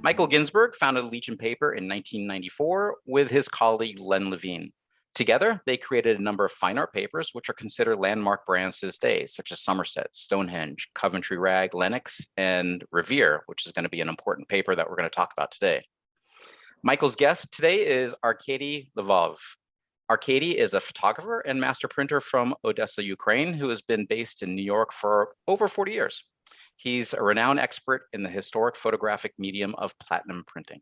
Michael Ginsburg founded Legion Paper in 1994 with his colleague Len Levine. Together, they created a number of fine art papers, which are considered landmark brands to this day, such as Somerset, Stonehenge, Coventry Rag, Lenox, and Revere, which is going to be an important paper that we're going to talk about today. Michael's guest today is Arkady Lvov. Arkady is a photographer and master printer from Odessa, Ukraine, who has been based in New York for over 40 years. He's a renowned expert in the historic photographic medium of platinum printing.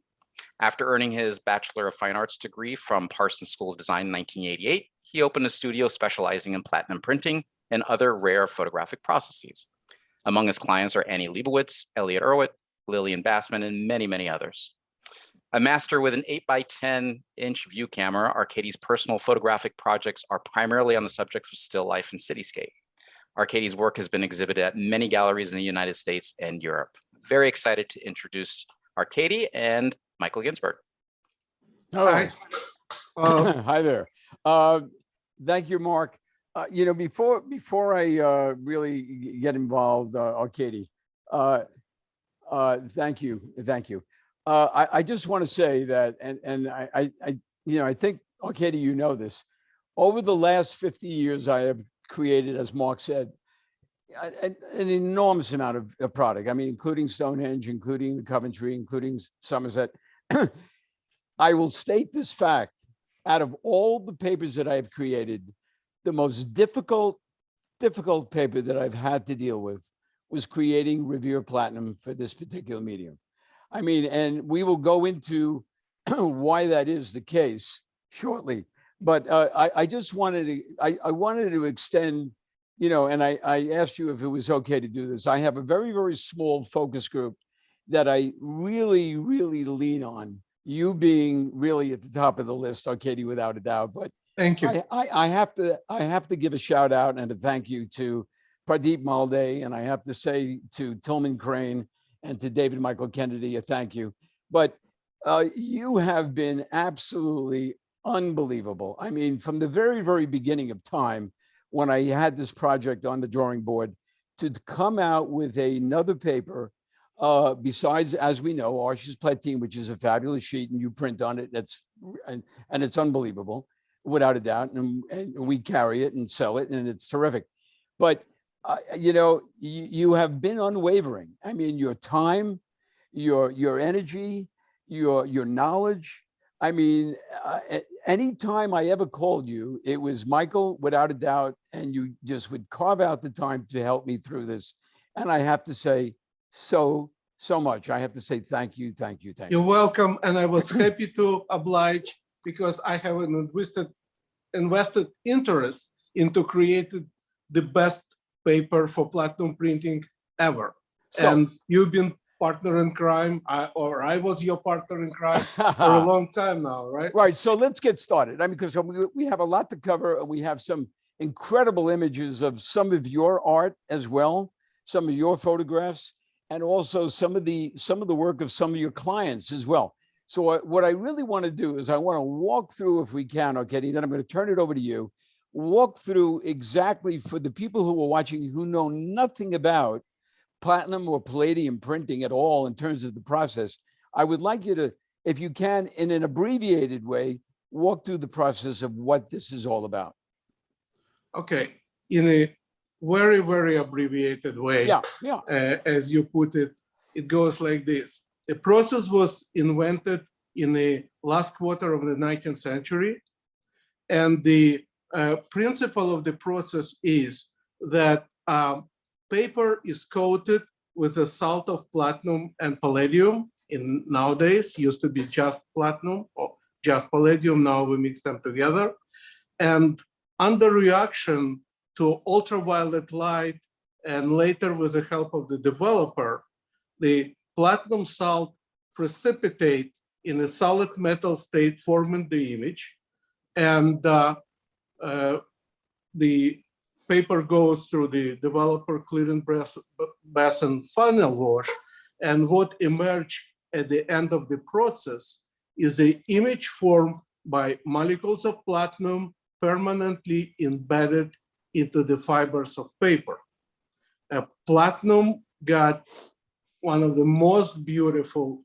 After earning his Bachelor of Fine Arts degree from Parsons School of Design in 1988, he opened a studio specializing in platinum printing and other rare photographic processes. Among his clients are Annie Leibovitz, Elliot Erwitt, Lillian Bassman, and many, many others. A master with an 8x10-inch view camera, Arkady's personal photographic projects are primarily on the subjects of still life and cityscape. Arkady's work has been exhibited at many galleries in the United States and Europe. Very excited to introduce Arkady and Michael Ginsburg. Hi. Hi there. Thank you, Mark. Before I really get involved, Arkady, thank you. I just want to say that, and I think, Arkady, you know this. Over the last 50 years, I have created, as Mark said, an enormous amount of product. I mean, including Stonehenge, including the Coventry, including Somerset. I will state this fact: out of all the papers that I have created, the most difficult paper that I've had to deal with was creating Revere Platinum for this particular medium. I mean, and we will go into why that is the case shortly. But I just wanted to, I wanted to extend, and I asked you if it was okay to do this. I have a very, very small focus group that I really, really lean on, you being really at the top of the list, Arkady, without a doubt. But thank you. I have to give a shout out and a thank you to Pradeep Malde, and I have to say to Tillman Crane and to David Michael Kennedy, a thank you. But you have been absolutely unbelievable. I mean, from the very, very beginning of time, when I had this project on the drawing board, to come out with another paper, besides, as we know, Arches Platine, which is a fabulous sheet, and you print on it, and it's unbelievable, without a doubt, and we carry it and sell it, and it's terrific. But you have been unwavering. I mean, your time, your energy, your knowledge. I mean, anytime I ever called you, it was Michael, without a doubt, and you just would carve out the time to help me through this. And I have to say so much. I have to say thank you. You're welcome, and I was happy to oblige, because I have an invested interest into creating the best paper for platinum printing ever. And you've been partner in crime, or I was your partner in crime for a long time now, right? Right. So let's get started. I mean, because we have a lot to cover, and we have some incredible images of some of your art as well, some of your photographs, and also some of the work of some of your clients as well. So what I really want to do is I want to walk through, if we can, okay, then I'm going to turn it over to you, walk through exactly, for the people who are watching who know nothing about platinum or palladium printing at all in terms of the process. I would like you to, if you can, in an abbreviated way, walk through the process of what this is all about. Okay, in a very, very abbreviated way, as you put it, it goes like this. The process was invented in the last quarter of the 19th century. And the principle of the process is that paper is coated with a salt of platinum and palladium. Nowadays, used to be just platinum or just palladium. Now we mix them together. And under reaction to ultraviolet light, and later with the help of the developer, the platinum salt precipitate in a solid metal state, forming the image. And the paper goes through the developer clearing basin final wash, and what emerged at the end of the process is the image formed by molecules of platinum permanently embedded into the fibers of paper. Platinum got one of the most beautiful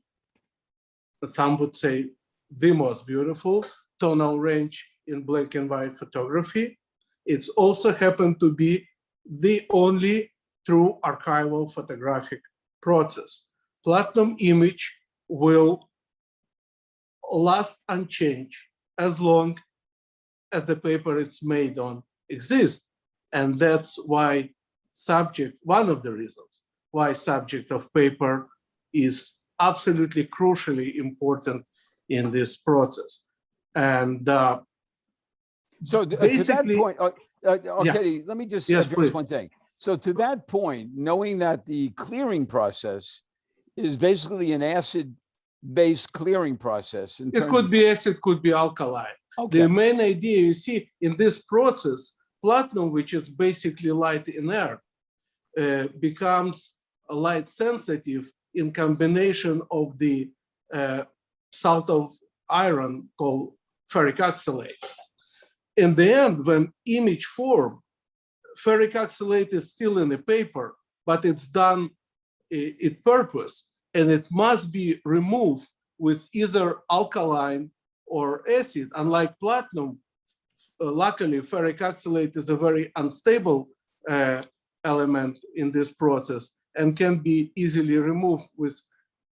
some would say the most beautiful tonal range in black and white photography. It's also happened to be the only true archival photographic process. Platinum image will last unchanged as long as the paper it's made on exists. And that's why one of the reasons why subject of paper is absolutely crucially important in this process. And so to that point, okay, let me just address one thing. So to that point, knowing that the clearing process is basically an acid-based clearing process. It could be acid, could be alkaline. Okay. The main idea, you see, in this process, platinum, which is basically light inert, becomes light sensitive in combination of the salt of iron called ferric oxalate. In the end, when image form, ferric oxalate is still in the paper, but it's done it purpose, and it must be removed with either alkaline or acid. Unlike platinum, luckily, ferric oxalate is a very unstable element in this process and can be easily removed with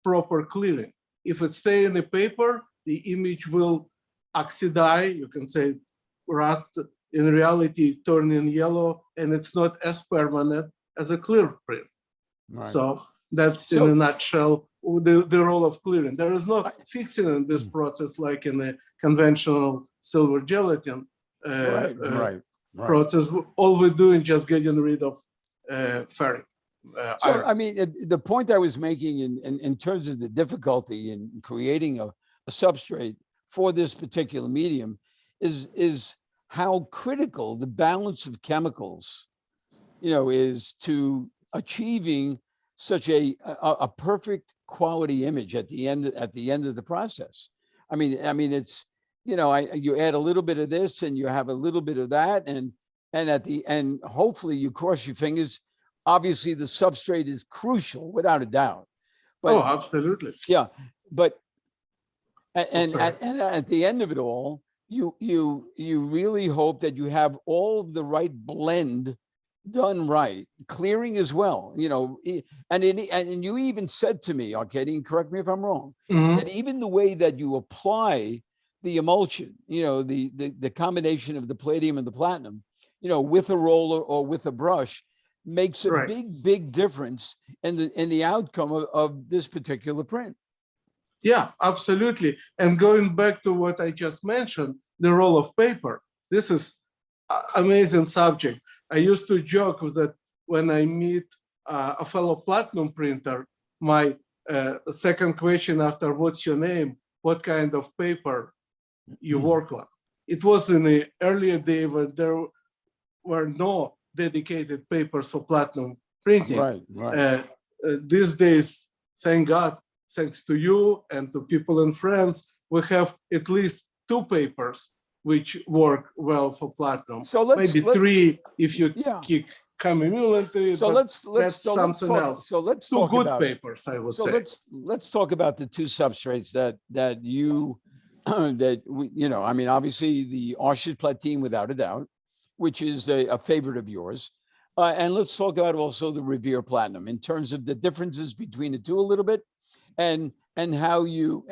proper clearing. If it stays in the paper, the image will oxidize, you can say rust, in reality turning yellow, and it's not as permanent as a clear print. Right. So that's in a nutshell the role of clearing. There is no fixing in this process like in a conventional silver gelatin process. All we're doing is just getting rid of ferric. So, I mean, the point I was making in terms of the difficulty in creating a substrate for this particular medium is how critical the balance of chemicals, is to achieving such a perfect quality image at the end of the process. I mean, it's, you add a little bit of this and you have a little bit of that, and at the end, hopefully you cross your fingers. Obviously, the substrate is crucial, without a doubt. But, absolutely. Yeah, but and at the end of it all, you really hope that you have all of the right blend done right, clearing as well. And you even said to me, Arkady, and correct me if I'm wrong, that even the way that you apply the emulsion, the combination of the palladium and the platinum, with a roller or with a brush, makes a big difference in the outcome of this particular print. Yeah, absolutely. And going back to what I just mentioned, the role of paper. This is an amazing subject. I used to joke that when I meet a fellow platinum printer, my second question after "What's your name?" what kind of paper you work on. It was in the earlier day where there were no dedicated papers for platinum printing. Right. These days, thank God, thanks to you and to people in France, we have at least 2 papers which work well for platinum. So maybe 3 if you kick Camille into it. So let's something else. So let's 2 talk good about papers, I would say. So let's talk about the 2 substrates that you I mean, obviously the Arches Platine, without a doubt, which is a favorite of yours. And let's talk about also the Revere Platinum in terms of the differences between the 2 a little bit, and how you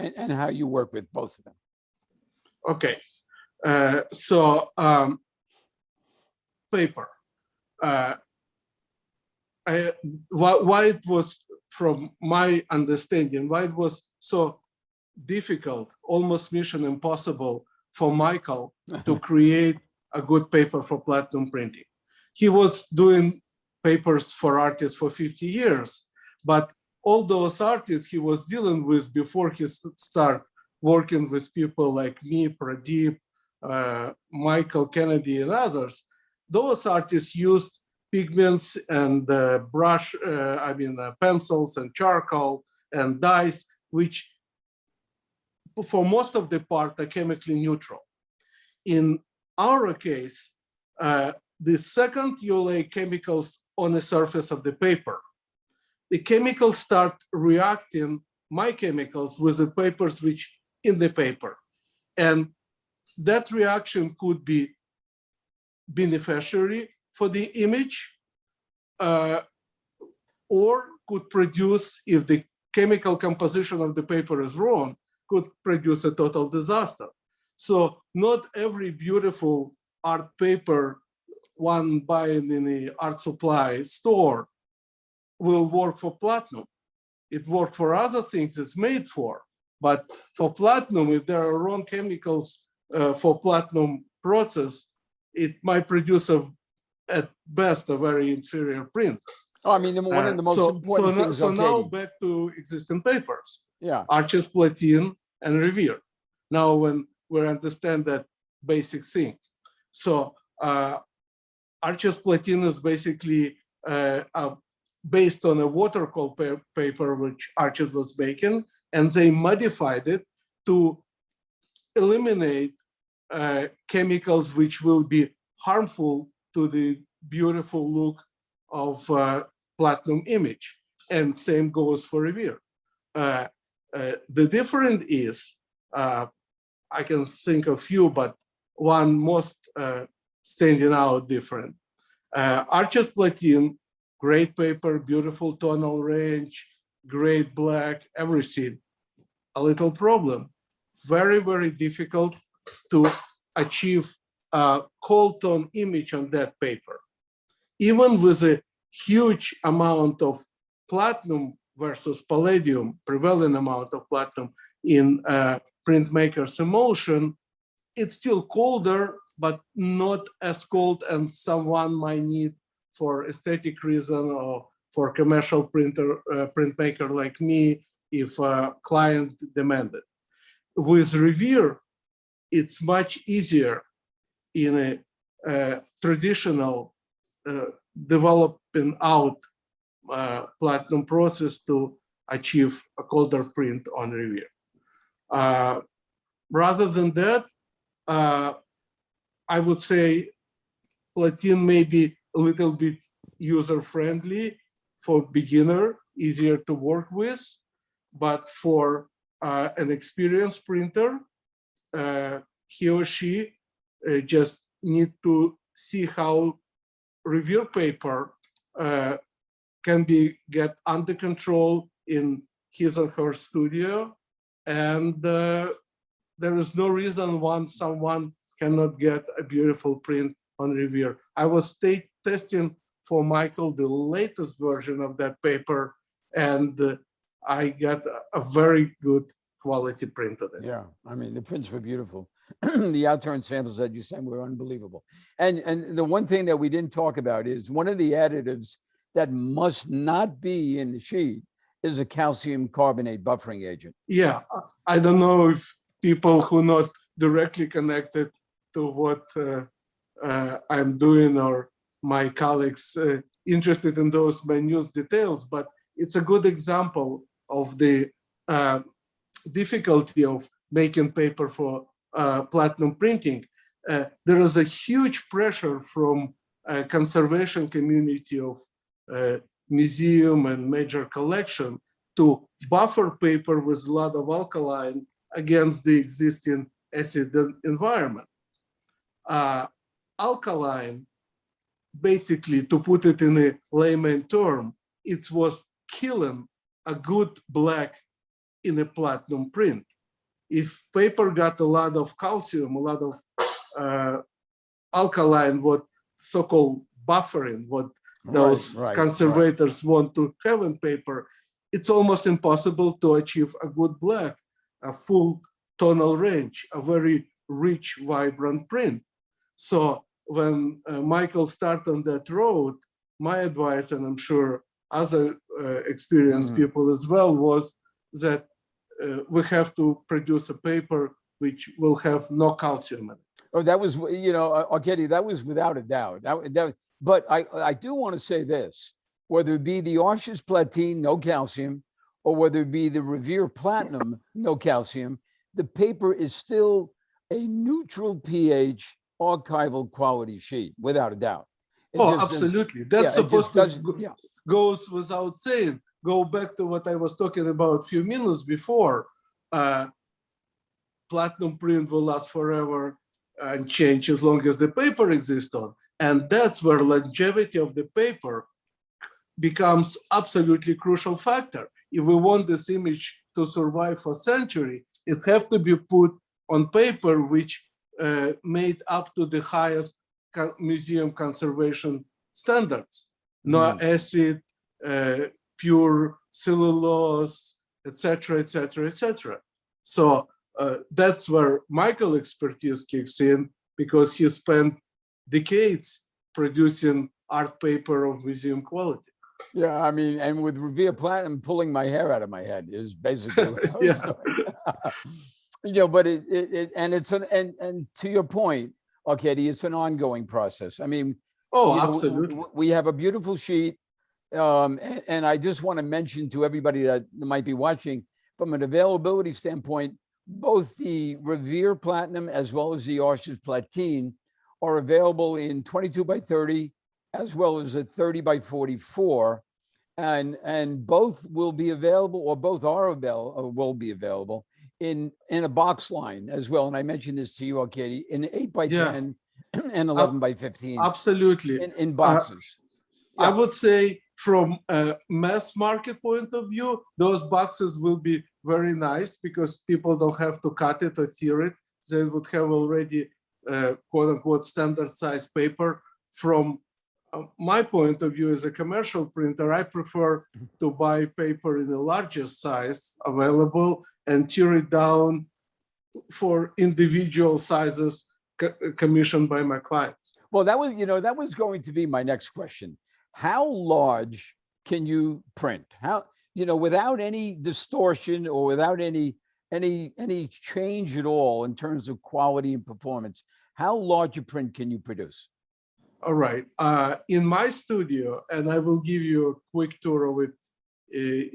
work with both of them. Okay, paper. Why it was, from my understanding, why it was so difficult, almost mission impossible for Michael to create a good paper for platinum printing. He was doing papers for artists for 50 years, but all those artists he was dealing with before he started working with people like me, Pradeep, Michael Kennedy, and others, those artists used pigments and pencils and charcoal and dyes, which for most of the part are chemically neutral. In our case, the second you lay chemicals on the surface of the paper, the chemicals start reacting my chemicals with the papers which in the paper. And that reaction could be beneficiary for the image, or could produce, if the chemical composition of the paper is wrong, could produce a total disaster. So not every beautiful art paper one buying in the art supply store will work for platinum. It worked for other things it's made for, but for platinum, if there are wrong chemicals for platinum process, it might produce at best a very inferior print. Oh, I mean, one of the most important things. So now back to existing papers. Yeah. Arches, Platine, and Revere. Now when we understand that basic thing. So Arches Platine is basically based on a watercolor paper which Arches was making, and they modified it to eliminate chemicals which will be harmful to the beautiful look of platinum image. And same goes for Revere. The difference is, I can think of few, but one most standing out different. Arches Platine, great paper, beautiful tonal range, great black, everything. A little problem. Very, very difficult to achieve a cold tone image on that paper. Even with a huge amount of platinum versus palladium, prevalent amount of platinum in printmaker's emulsion, it's still colder, but not as cold as someone might need for aesthetic reason or for commercial printmaker like me if a client demanded. With Revere, it's much easier in a traditional developing out platinum process to achieve a colder print on Revere. Rather than that, I would say Platine may be a little bit user-friendly for beginner, easier to work with, but for an experienced printer, he or she just need to see how Revere paper can be get under control in his or her studio, and there is no reason why someone cannot get a beautiful print on Revere. I was testing for Michael the latest version of that paper, and I got a very good quality print of it. Yeah, I mean, the prints were beautiful. The outturn samples that you sent were unbelievable. And the one thing that we didn't talk about is one of the additives that must not be in the sheet is a calcium carbonate buffering agent. Yeah, I don't know if people who not directly connected to what I'm doing or my colleagues interested in those minute details, but it's a good example of the difficulty of making paper for platinum printing. There is a huge pressure from conservation community of museum and major collection to buffer paper with a lot of alkaline against the existing acid environment. Alkaline, basically, to put it in a layman term, it was killing a good black in a platinum print. If paper got a lot of calcium, a lot of alkaline, what so-called buffering, what those conservators want to have in paper, it's almost impossible to achieve a good black, a full tonal range, a very rich, vibrant print. So when Michael started on that road, my advice, and I'm sure other experienced people as well, was that we have to produce a paper which will have no calcium in it. Oh, that was, you know, Arkady, that was without a doubt. But I do want to say this, whether it be the Arches Platine, no calcium, or whether it be the Revere Platinum, no calcium, the paper is still a neutral pH archival quality sheet, without a doubt. Absolutely. That's supposed to goes without saying. go back to what I was talking about a few minutes before, platinum print will last forever and change as long as the paper exists on. And that's where longevity of the paper becomes absolutely crucial factor. If we want this image to survive for a century, it has to be put on paper which made up to the highest museum conservation standards. No acid, pure cellulose, etc., etc., etc. So that's where Michael's expertise kicks in, because he spent decades producing art paper of museum quality. Yeah, I mean, and with Revere Platinum pulling my hair out of my head is basically what I was doing. But and to your point, Arkady, it's an ongoing process. I mean, absolutely. We have a beautiful sheet. And I just want to mention to everybody that might be watching, from an availability standpoint, both the Revere Platinum as well as the Arches Platine are available in 22 by 30, as well as a 30 by 44. And both will be available, or both are available, or will be available in a box line as well. And I mentioned this to you, Arkady, in 8 by 10 and 11 by 15. Absolutely. In boxes. I would say from a mass market point of view, those boxes will be very nice because people don't have to cut it or tear it. They would have already quote unquote standard size paper. From my point of view as a commercial printer, I prefer to buy paper in the largest size available and tear it down for individual sizes commissioned by my clients. Well, that was going to be my next question. How large can you print? How, without any distortion or without any change at all in terms of quality and performance, how large a print can you produce? All right. In my studio, and I will give you a quick tour of it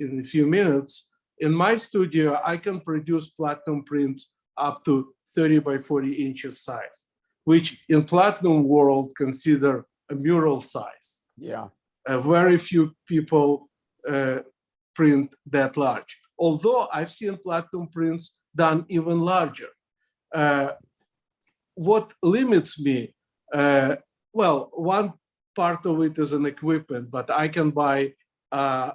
in a few minutes. In my studio, I can produce platinum prints up to 30 by 40 inches size, which in platinum world consider a mural size. Yeah. Very few people print that large. Although I've seen platinum prints done even larger. What limits me? Well, one part of it is an equipment, but I can buy a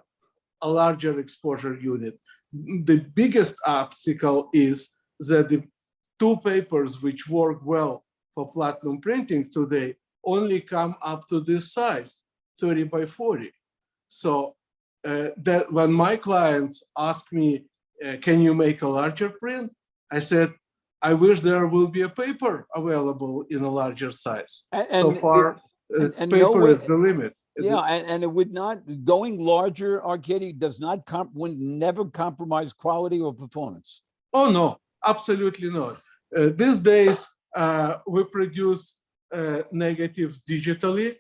larger exposure unit. The biggest obstacle is that the two papers which work well for platinum printing today only come up to this size, 30 by 40. So that when my clients ask me, can you make a larger print? I said, I wish there will be a paper available in a larger size. So far, paper is the limit. Yeah, and it would not, going larger, Arkady, would never compromise quality or performance. Oh, no, absolutely not. These days, we produce negatives digitally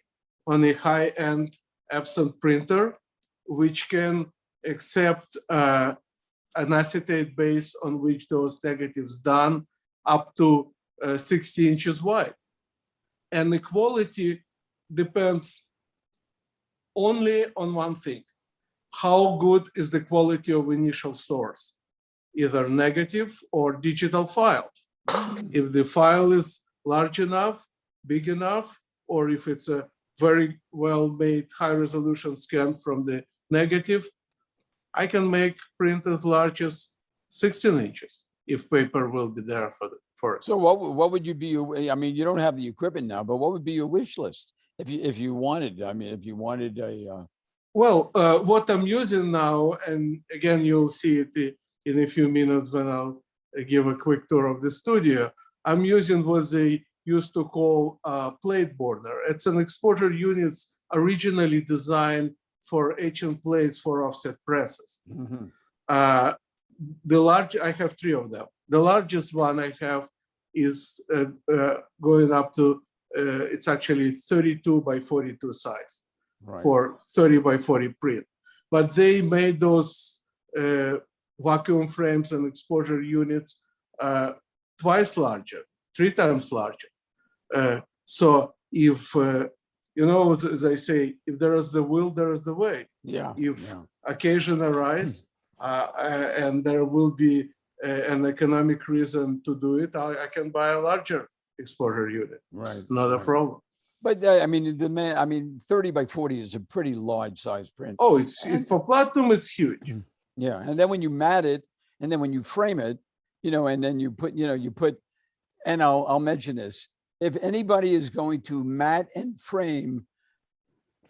on a high-end Epson printer, which can accept an acetate base on which those negatives done up to 60 inches wide. And the quality depends only on one thing. How good is the quality of initial source, either negative or digital file? If the file is large enough, big enough, or if it's a very well-made high-resolution scan from the negative, I can make print as large as 16 inches if paper will be there for it. So what would you be? I mean, you don't have the equipment now, but what would be your wish list if you wanted? I mean, if you wanted a. Well, what I'm using now, and again, you'll see it in a few minutes when I'll give a quick tour of the studio. I'm using what they used to call a plate border. It's an exposure unit originally designed for etching plates for offset presses. Mm-hmm. I have three of them. The largest one I have is going up to, it's actually 32 by 42 size for 30 by 40 print. But they made those vacuum frames and exposure units twice larger, 3 times larger. So if, as I say, if there is the will, there is the way. Yeah. If occasion arise and there will be an economic reason to do it, I can buy a larger exposure unit. Right. Not a problem. But I mean, 30 by 40 is a pretty large size print. Oh, for platinum, it's huge. Yeah, and then when you mat it, and then when you frame it, and then you put, and I'll mention this: if anybody is going to mat and frame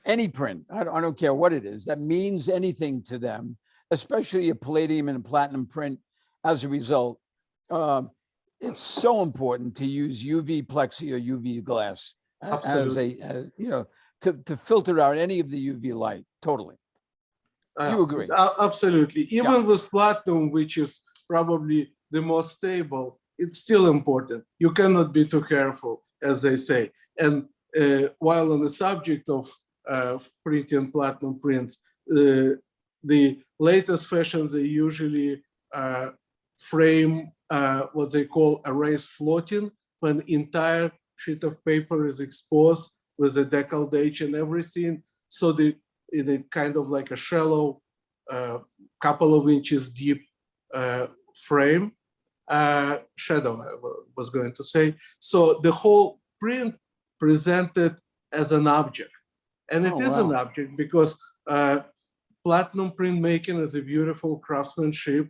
any print, I don't care what it is, that means anything to them, especially a palladium and a platinum print. As a result, it's so important to use UV plexi or UV glass to filter out any of the UV light. Totally. You agree? Absolutely. Even with platinum, which is probably the most stable, it's still important. You cannot be too careful, as they say. And while on the subject of printing platinum prints, the latest fashions, they usually frame what they call a raised floating, when entire sheet of paper is exposed with a decolletage and everything. So in a kind of like a shallow, couple of inches deep frame, shadow, I was going to say. So the whole print presented as an object. And it is an object because platinum printmaking is a beautiful craftsmanship,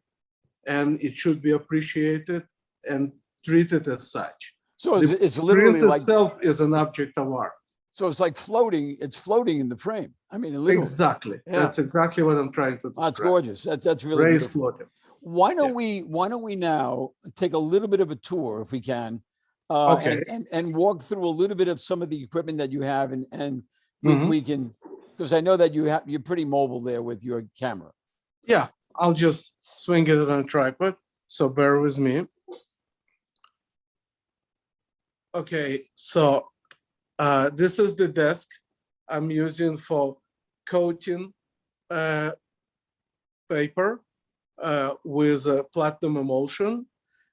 and it should be appreciated and treated as such. So it's literally print like itself is an object of art. So it's like floating. It's floating in the frame. I mean, literally. Exactly. Yeah. That's exactly what I'm trying to describe. That's gorgeous. That's really raised beautiful. floating. Why don't we now take a little bit of a tour, if we can, and walk through a little bit of some of the equipment that you have, and we can, because I know that you're pretty mobile there with your camera. Yeah, I'll just swing it on a tripod. So bear with me. Okay, so this is the desk I'm using for coating paper with a platinum emulsion.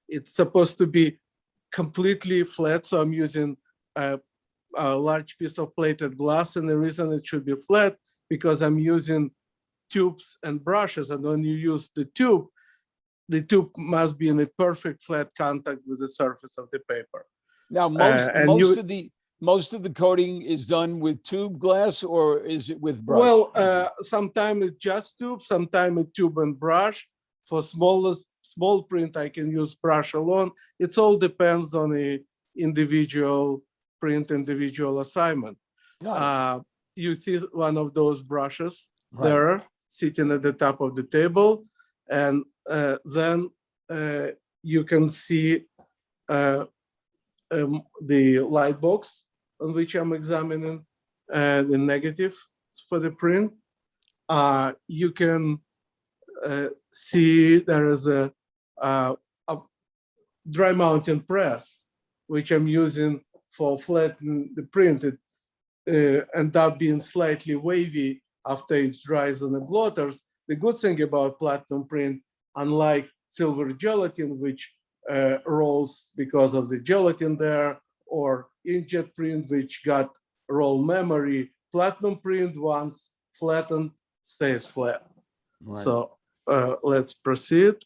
It's supposed to be completely flat, so I'm using a large piece of plated glass, and the reason it should be flat because I'm using tubes and brushes, and when you use the tube must be in a perfect flat contact with the surface of the paper. Now, most of the coating is done with tube glass, or is it with brush? Well, sometimes it's just tube, sometimes it's tube and brush. For small print, I can use brush alone. It all depends on the individual print, individual assignment. You see one of those brushes there sitting at the top of the table, and then you can see the light box on which I'm examining the negative for the print. You can see there is a dry mounting press, which I'm using for flattening the print. It ends up being slightly wavy after it dries on the blotters. The good thing about platinum print, unlike silver gelatin, which rolls because of the gelatin there, or inkjet print, which got roll memory, platinum print, once flattened, stays flat. So let's proceed.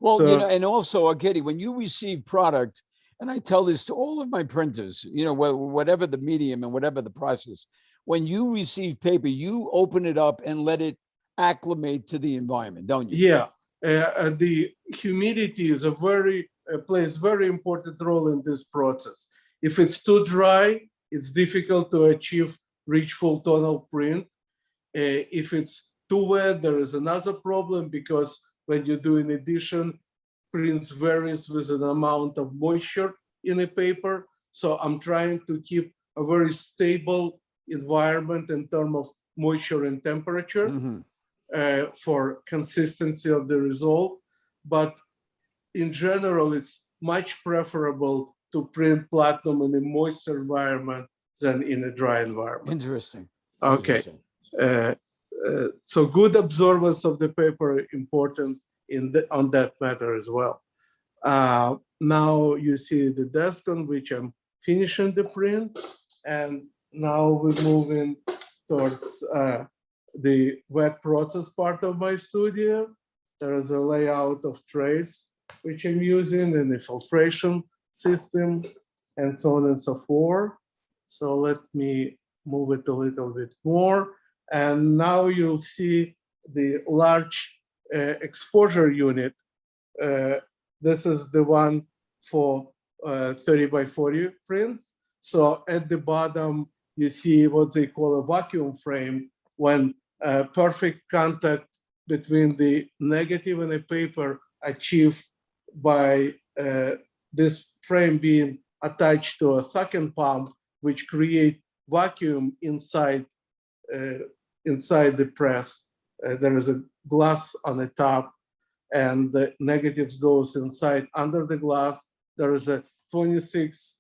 Well, and also, Arkady, when you receive product, and I tell this to all of my printers, whatever the medium and whatever the process, when you receive paper, you open it up and let it acclimate to the environment, don't you? Yeah, the humidity is plays very important role in this process. If it's too dry, it's difficult to achieve rich full tonal print. If it's too wet, there is another problem, because when you do an addition, prints varies with an amount of moisture in a paper. So I'm trying to keep a very stable environment in terms of moisture and temperature for consistency of the result. But in general, it's much preferable to print platinum in a moist environment than in a dry environment. Interesting. Okay. So good absorbance of the paper important on that matter as well. Now you see the desk on which I'm finishing the print, and now we're moving towards the wet process part of my studio. There is a layout of trays, which I'm using, and the filtration system, and so on and so forth. So let me move it a little bit more. And now you'll see the large exposure unit. This is the one for 30 by 40 prints. So at the bottom, you see what they call a vacuum frame, when perfect contact between the negative and the paper achieved by this frame being attached to a suction pump, which create vacuum inside the press. There is a glass on the top, and the negatives goes inside under the glass. There is a 26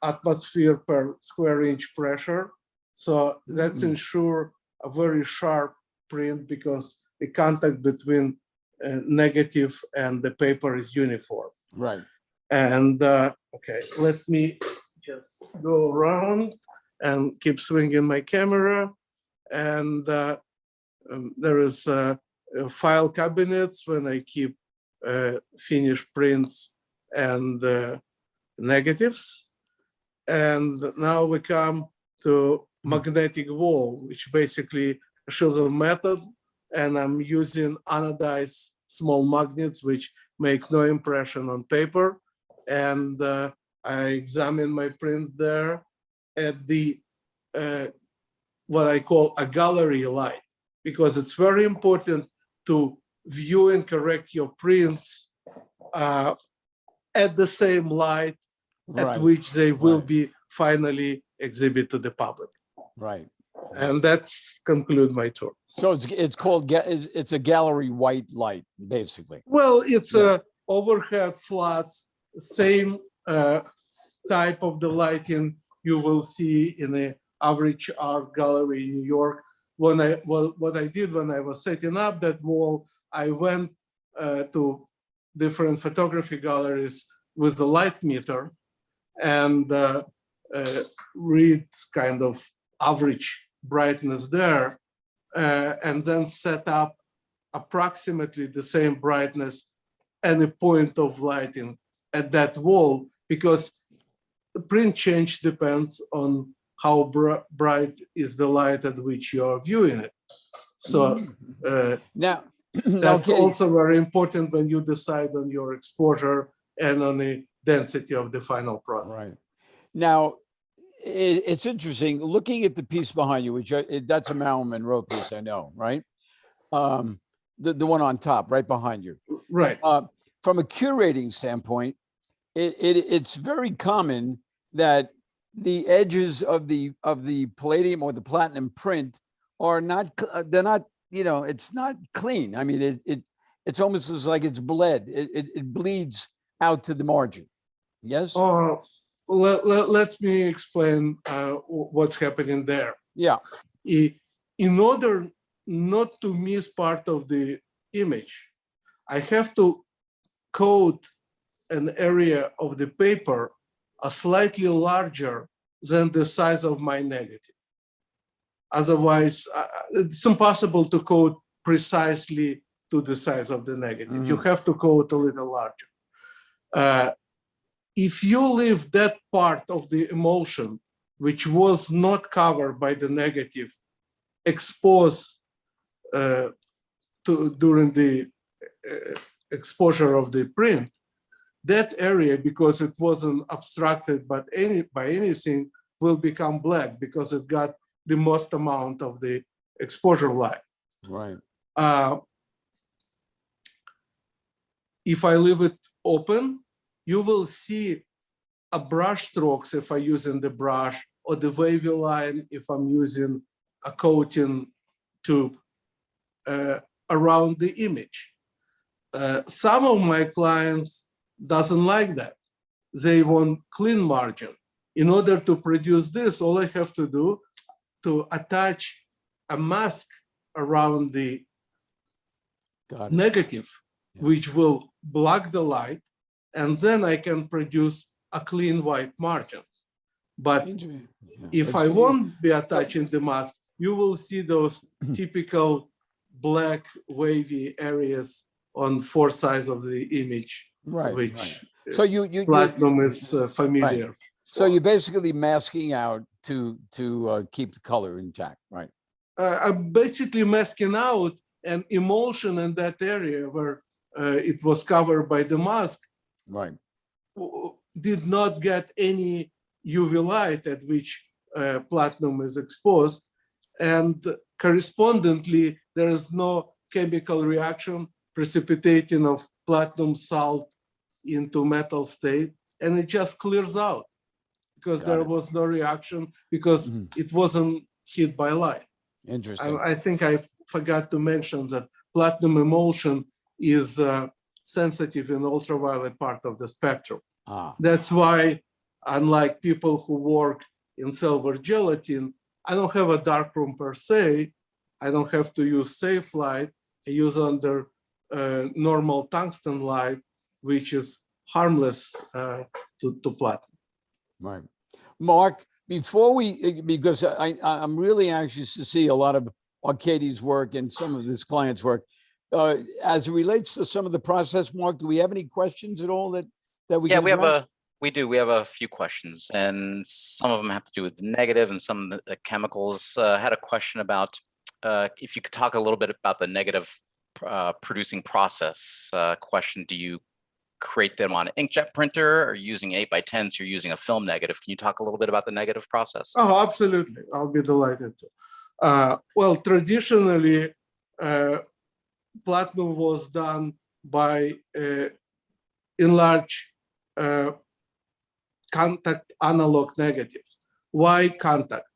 atmosphere per square inch pressure. So that's ensure a very sharp print, because the contact between negative and the paper is uniform. Right. And okay, let me just go around and keep swinging my camera. And there is file cabinets when I keep finished prints and negatives. And now we come to magnetic wall, which basically shows a method. And I'm using anodized small magnets, which make no impression on paper. And I examine my print there at the what I call a gallery light, because it's very important to view and correct your prints at the same light at which they will be finally exhibited to the public. Right. And that's conclude my tour. So it's called, it's a gallery white light, basically. Well, it's a overhead flats, same type of the lighting you will see in the average art gallery in New York. What I did when I was setting up that wall, I went to different photography galleries with the light meter and read kind of average brightness there, and then set up approximately the same brightness and a point of lighting at that wall, because the print change depends on how bright is the light at which you are viewing it. So now that's also very important when you decide on your exposure and on the density of the final product. Right. Now, it's interesting looking at the piece behind you, which that's a Marilyn Monroe piece, I know, right? The one on top, right behind you. Right. From a curating standpoint, it's very common that the edges of the palladium or the platinum print are not, they're not, you know, it's not clean. I mean, it's almost as like it's bled. It bleeds out to the margin. Yes? Let me explain what's happening there. Yeah. In order not to miss part of the image, I have to coat an area of the paper slightly larger than the size of my negative. Otherwise, it's impossible to coat precisely to the size of the negative. You have to coat a little larger. If you leave that part of the emulsion, which was not covered by the negative, exposed during the exposure of the print, that area, because it wasn't obstructed by anything, will become black because it got the most amount of the exposure light. Right. If I leave it open, you will see a brush strokes if I'm using the brush, or the wavy line if I'm using a coating tube around the image. Some of my clients doesn't like that. They want clean margin. In order to produce this, all I have to do to attach a mask around the negative, which will block the light, and then I can produce a clean white margin. But if I won't be attaching the mask, you will see those typical black wavy areas on four sides of the image, Right. which Right. So platinum is familiar. Right. So you're basically masking out to keep the color intact, right? I'm basically masking out an emulsion in that area where it was covered by the mask. Right. Did not get any UV light at which platinum is exposed, and correspondingly, there is no chemical reaction precipitating of platinum salt into metal state, and it just clears out because there was no reaction because it wasn't hit by light. Interesting. I think I forgot to mention that platinum emulsion is sensitive in ultraviolet part of the spectrum. That's why, unlike people who work in silver gelatin, I don't have a darkroom per se. I don't have to use safe light. I use under normal tungsten light, which is harmless to platinum. Right. Mark, before because I'm really anxious to see a lot of Arkady's work and some of his clients' work. As it relates to some of the process, Mark, do we have any questions at all that we can address? We have a few questions, and some of them have to do with the negative and some of the chemicals. Had a question about if you could talk a little bit about the negative producing process. Question, do you create them on an inkjet printer or using 8x10s, you're using a film negative? Can you talk a little bit about the negative process? Oh, absolutely. I'll be delighted to. Well, traditionally, platinum was done by enlarged contact analog negatives. Why contact?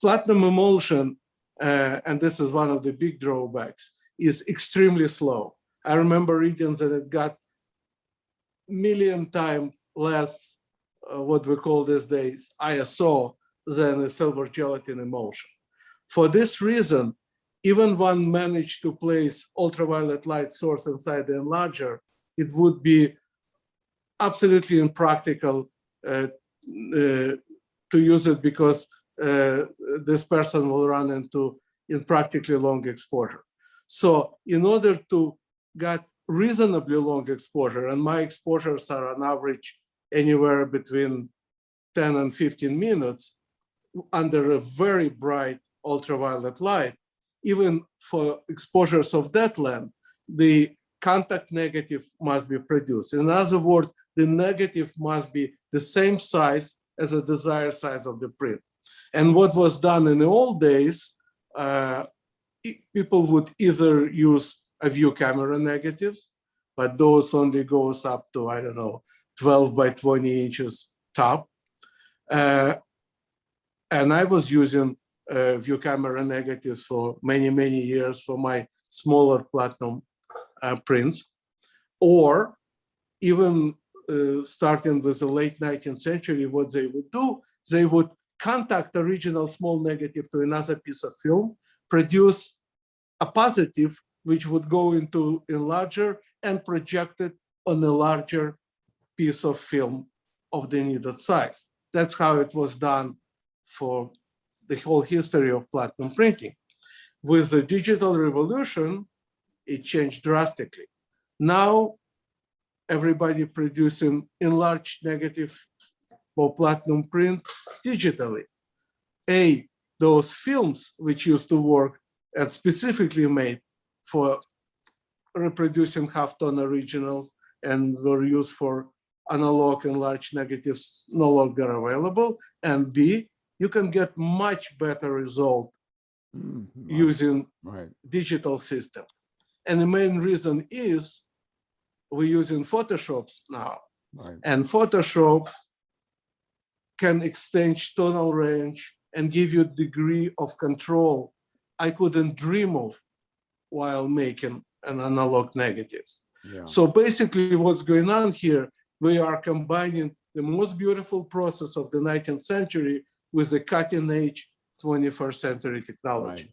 Platinum emulsion, and this is one of the big drawbacks, is extremely slow. I remember reading that it got million times less what we call these days ISO than a silver gelatin emulsion. For this reason, even one managed to place ultraviolet light source inside the enlarger, it would be absolutely impractical to use it because this person will run into impractically long exposure. So in order to get reasonably long exposure, and my exposures are on average anywhere between 10 and 15 minutes under a very bright ultraviolet light, even for exposures of that length, the contact negative must be produced. In other words, the negative must be the same size as the desired size of the print. And what was done in the old days, people would either use a view camera negatives, but those only goes up to, I don't know, 12 by 20 inches top. And I was using view camera negatives for many, many years for my smaller platinum prints. Or even starting with the late 19th century, what they would do, they would contact the original small negative to another piece of film, produce a positive, which would go into enlarger and project it on a larger piece of film of the needed size. That's how it was done for the whole history of platinum printing. With the digital revolution, it changed drastically. Now, everybody producing enlarged negative for platinum print digitally. Those films which used to work and specifically made for reproducing half-tone originals and were used for analog enlarged negatives no longer available. And B, you can get much better result using digital system. And the main reason is we're using Photoshop now. And Photoshop can extend tonal range and give you a degree of control I couldn't dream of while making an analog negatives. So basically what's going on here, we are combining the most beautiful process of the 19th century with the cutting edge 21st century technology.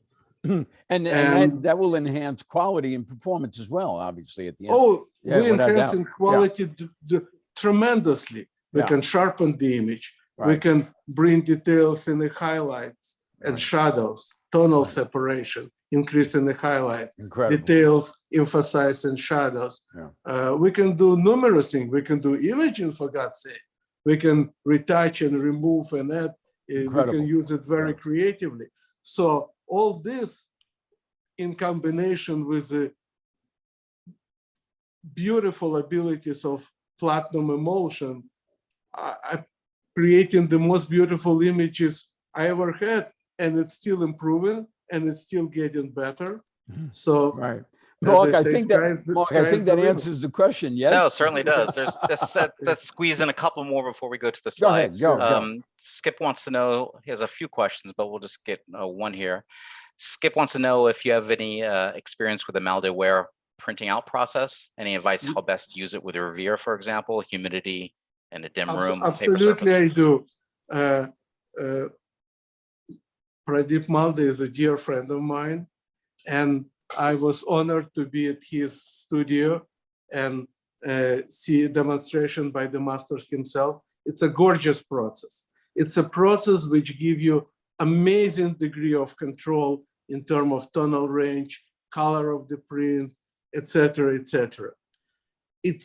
And that will enhance quality and performance as well, obviously, at the end. Oh, we're enhancing quality tremendously. We can sharpen the image. We can bring details in the highlights and shadows, tonal separation, increasing the highlights, Incredible. details, emphasizing shadows. Yeah. We can do numerous things. We can do imaging, for God's sake. We can retouch and remove and add. We can use it very creatively. So all this in combination with the beautiful abilities of platinum emulsion, creating the most beautiful images I ever had, and it's still improving and it's still getting better. So, right. Mark, I think that limit. answers the question. Yes. No, it certainly does. Let's squeeze in a couple more before we go to the Go ahead, slides. go. Skip wants to know, he has a few questions, but we'll just get one here. Skip wants to know if you have any experience with the Malde Ware printing out process. Any advice how best to use it with Revere, for example, humidity in a dim room? Absolutely, I do. Pradeep Malde is a dear friend of mine, and I was honored to be at his studio and see a demonstration by the master himself. It's a gorgeous process. It's a process which gives you amazing degree of control in terms of tonal range, color of the print, etc., etc. It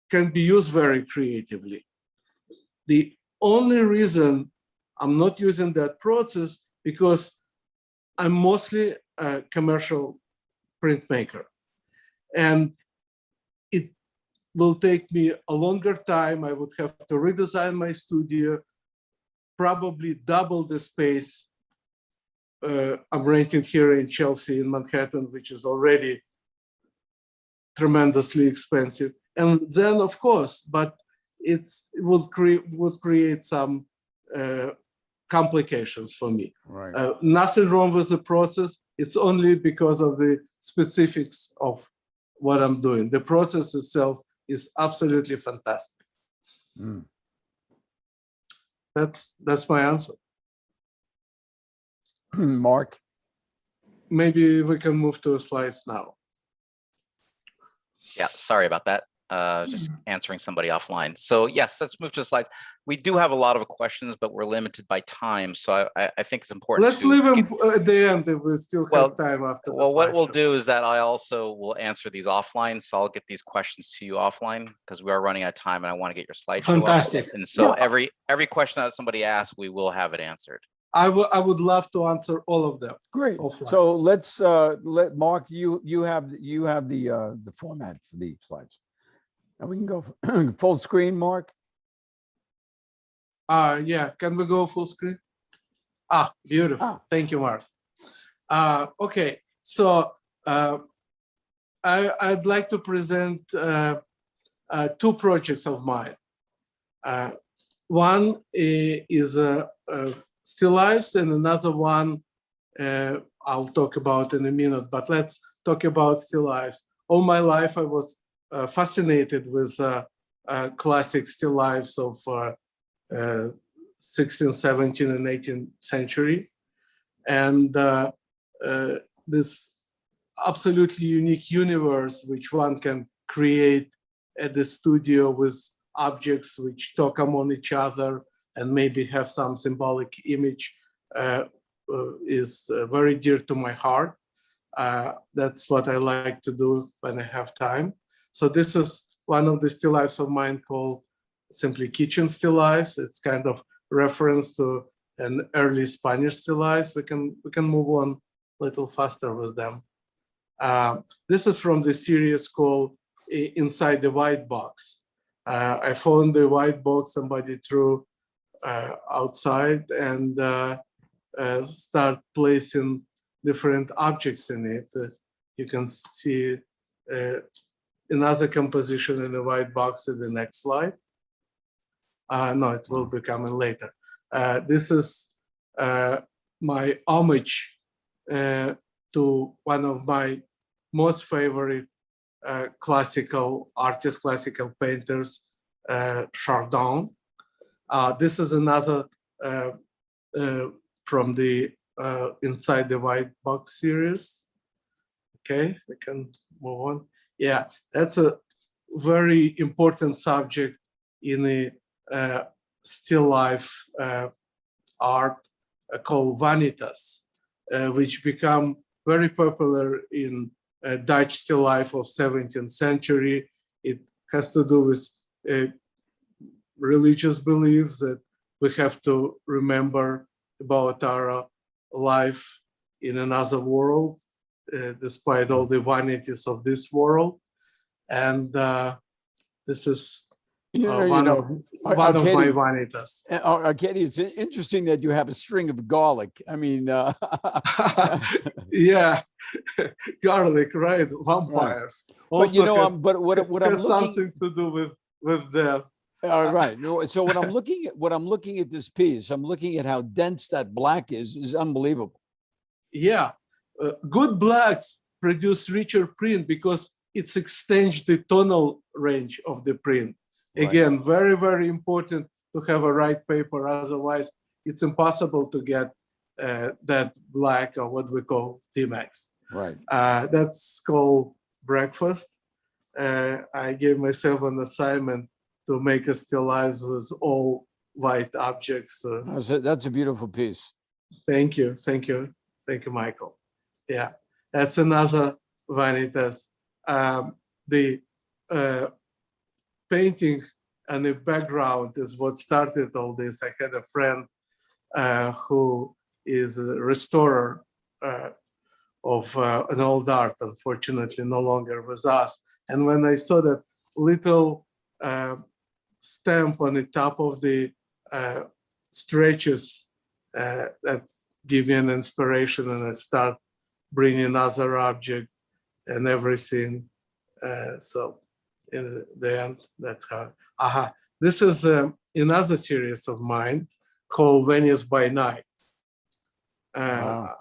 can be used very creatively. The only reason I'm not using that process because I'm mostly a commercial printmaker, and it will take me a longer time. I would have to redesign my studio, probably double the space I'm renting here in Chelsea, in Manhattan, which is already tremendously expensive. And then, of course, but it would create some complications for me. Right. Nothing wrong with the process. It's only because of the specifics of what I'm doing. The process itself is absolutely fantastic. Mm. That's my answer. Mark? Maybe we can move to slides now. Yeah, sorry about that. Just answering somebody offline. So yes, let's move to the slides. We do have a lot of questions, but we're limited by time. So I think it's important. Let's leave them at the end if we still have time after. Well, what we'll do is that I also will answer these offline. So I'll get these questions to you offline because we are running out of time and I want to get your slideshow Fantastic. up. And so every question that somebody asks, we will have it answered. I would love to answer all of them. Great. Offline. So let's let Mark. You have the format for the slides, and we can go full screen. Mark. Yeah. Can we go full screen? Beautiful. Thank you, Mark. Okay. So I'd like to present two projects of mine. One is still lifes, and another one I'll talk about in a minute, but let's talk about still lifes. All my life I was fascinated with classic still lifes of 16th, 17th, and 18th century. And this absolutely unique universe which one can create at the studio with objects which talk among each other and maybe have some symbolic image is very dear to my heart. That's what I like to do when I have time. So this is one of the still lifes of mine called simply kitchen still lifes. It's kind of reference to an early Spanish still lifes. We can move on a little faster with them. This is from the series called Inside the White Box. I found the white box somebody threw outside and start placing different objects in it. You can see another composition in the white box in the next slide. No, it will be coming later. This is my homage to one of my most favorite classical artists, classical painters, Chardin. This is another from the Inside the White Box series. Okay, we can move on. Yeah, that's a very important subject in the still life art called vanitas. which become very popular in Dutch still life of 17th century. It has to do with religious beliefs that we have to remember about our life in another world, despite all the vanities of this world. And this is one of my vanitas. Arkady, it's interesting that you have a string of garlic. I mean, yeah, garlic, right? Vampires. Right. But you know, but what I'm looking, something to do with death. Right. So when I'm looking at this piece, I'm looking at how dense that black is unbelievable. Yeah, good blacks produce richer print because it's extends the tonal range of the print. Again, right. Very, very important to have a right paper. Otherwise, it's impossible to get that black, or what we call T-Max. Right. That's called breakfast. I gave myself an assignment to make a still lifes with all white objects. That's a beautiful piece. Thank you. Thank you. Thank you, Michael. Yeah, that's another vanitas. The painting and the background is what started all this. I had a friend who is a restorer of an old art, unfortunately no longer with us. And when I saw that little stamp on the top of the stretches, that gave me an inspiration, and I start bringing other objects and everything. So in the end, that's how. This is another series of mine called Venice by Night. Wow.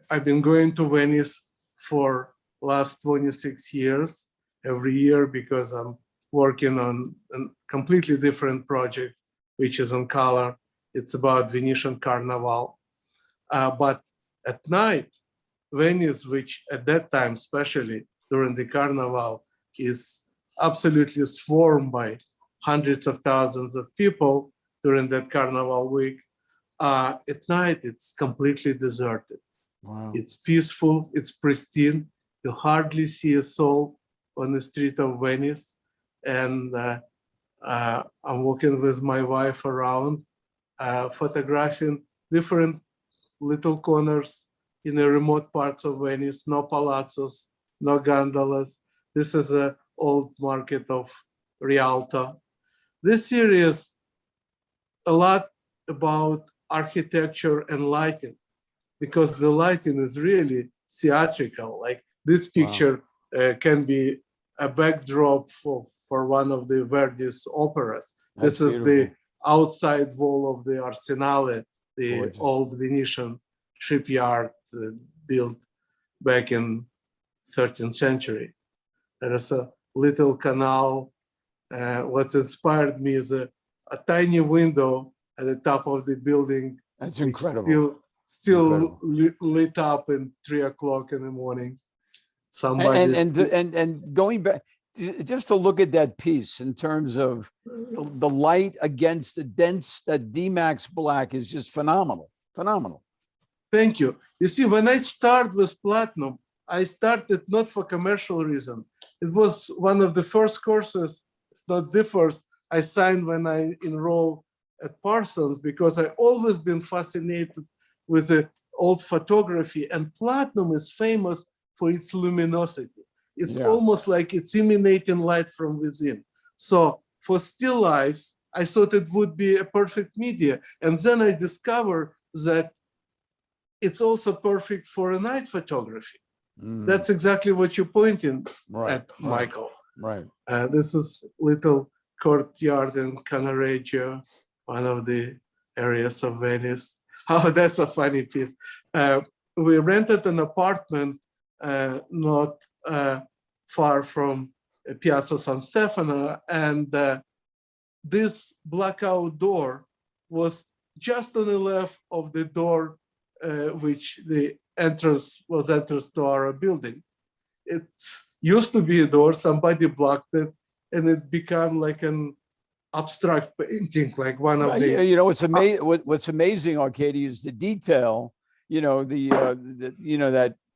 I've been going to Venice for last 26 years, every year, because I'm working on a completely different project, which is on color. It's about Venetian Carnival. But at night, Venice, which at that time, especially during the Carnival, is absolutely swarmed by hundreds of thousands of people during that Carnival week. At night, it's completely deserted. Wow. It's peaceful, it's pristine. You hardly see a soul on the street of Venice. And I'm walking with my wife around, photographing different little corners in the remote parts of Venice, no palazzos, no gondolas. This is an old market of Rialto. This series a lot about architecture and lighting, because the lighting is really theatrical. Like this picture can be a backdrop for one of the Verdi's operas. That's this is beautiful. The outside wall of the Arsenale, the Gorgeous. Old Venetian shipyard built back in 13th century. There is a little canal. What inspired me is a tiny window at the top of the building. That's incredible. Still lit up at 3 o'clock in the morning. Somebody and going back, just to look at that piece in terms of the light against the dense, that D-Max black is just phenomenal, phenomenal. Thank you. You see, when I start with platinum, I started not for commercial reason. It was one of the first courses, if not the first, I signed when I enrolled at Parsons, because I always been fascinated with the old photography, and platinum is famous for its luminosity. It's almost like it's emanating light from within. So for still lifes, I thought it would be a perfect media. And then I discovered that it's also perfect for a night photography. That's exactly what you're pointing at, Michael. Right. This is little courtyard in Cannaregio, one of the areas of Venice. Oh, that's a funny piece. We rented an apartment not far from Piazza San Stefano, and this blackout door was just on the left of the door which the entrance to our building. It used to be a door, somebody blocked it, and it became like an abstract painting, like one of the... You know, what's amazing, Arkady, is the detail.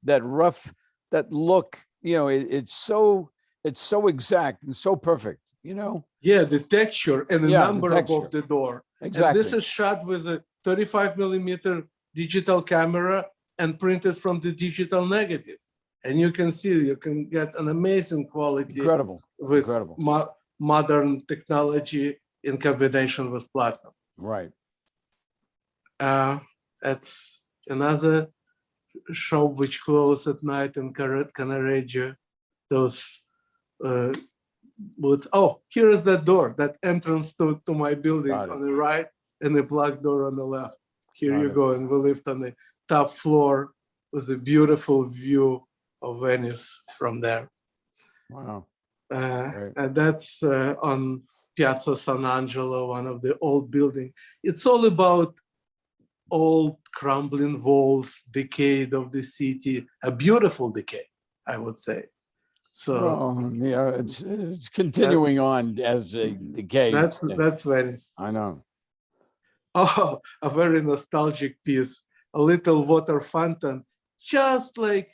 that rough, that look, it's so exact and so perfect, Yeah, the texture and the number above the door. Exactly. And this is shot with a 35mm digital camera and printed from the digital negative. And you can see, you can get an amazing quality. Incredible. With modern technology in combination with platinum. Right. That's another shop which closed at night in Canareggio. Those booths. Oh, here is that door, that entrance to my building on the right, and the black door on the left. Here you go, and we lived on the top floor with a beautiful view of Venice from there. Wow. And that's on Piazza San Angelo, one of the old buildings. It's all about old crumbling walls, decay of the city, a beautiful decay, I would say. So it's continuing on as a decay. That's Venice. I know. Oh, a very nostalgic piece, a little water fountain, just like